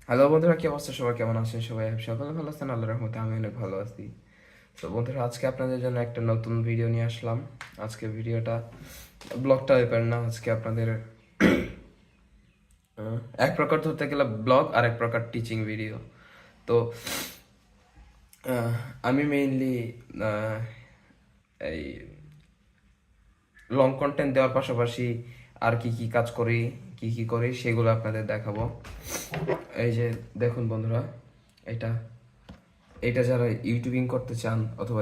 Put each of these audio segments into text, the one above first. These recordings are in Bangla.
হ্যালো বন্ধুরা, কি অবস্থা? সবাই কেমন আছেন? সকলে ভালো আছেন? আল্লাহর রহমতে আমি অনেক ভালো আছি। তো বন্ধুরা, আজকে আপনাদের জন্য একটা নতুন ভিডিও নিয়ে আসলাম। আজকে ভিডিওটা ব্লগ টাইপের না, আজকে আপনাদের এক প্রকার ধরতে গেলে ব্লগ আর এক প্রকার টিচিং ভিডিও। তো আমি মেইনলি এই লং কন্টেন্ট দেওয়ার পাশাপাশি আর কি কি কাজ করি, কি কি করি সেগুলো আপনাদের দেখাবো। এই যে দেখুন বন্ধুরা, এটা এটা যারা ইউটিউবিং করতে চান অথবা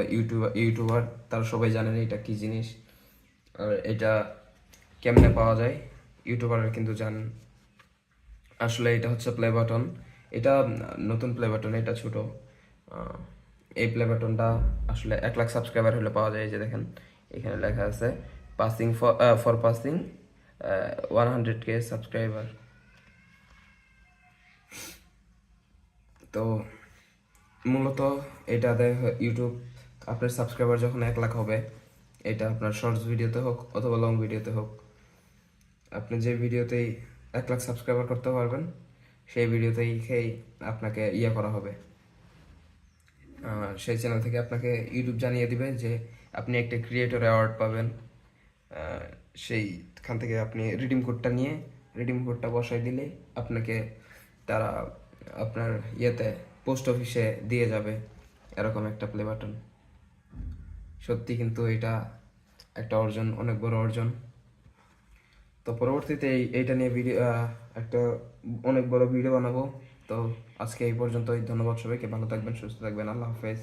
ইউটিউবার তারা সবাই জানেন এটা কি জিনিস আর এটা কেমনে পাওয়া যায়। ইউটিউবাররা কিন্তু জানেন। আসলে এটা হচ্ছে প্লে বাটন। এটা নতুন প্লে বাটন, এটা ছোট। আহ, এই প্লে বাটনটা আসলে 1 লাখ সাবস্ক্রাইবার হলে পাওয়া যায়। এই যে দেখেন, এখানে লেখা আছে passing for passing 100K subscriber. তো মূলত এটাতে ইউটিউব আপনার সাবস্ক্রাইবার যখন 1 লাখ হবে, এটা আপনার শর্টস ভিডিওতে হোক অথবা লং ভিডিওতে হোক, আপনি যে ভিডিওতেই 1 লাখ সাবস্ক্রাইবার করতে পারবেন সেই ভিডিওতেই আপনাকে করা হবে। সেই চ্যানেল থেকে আপনাকে ইউটিউব জানিয়ে দিবে যে আপনি একটা ক্রিয়েটর অ্যাওয়ার্ড পাবেন। সেইখান থেকে আপনি রিডিম কোডটা বসাই দিলে আপনাকে তারা আপনার পোস্ট অফিসে দিয়ে যাবে এরকম একটা প্লে বাটন। সত্যি কিন্তু এটা একটা অর্জন, অনেক বড় অর্জন। তো পরবর্তীতে এইটা নিয়ে একটা অনেক বড় ভিডিও বানাবো। তো আজকে এই পর্যন্তই। ধন্যবাদ সবাইকে, ভালো থাকবেন, সুস্থ থাকবেন, আল্লাহ হাফেজ।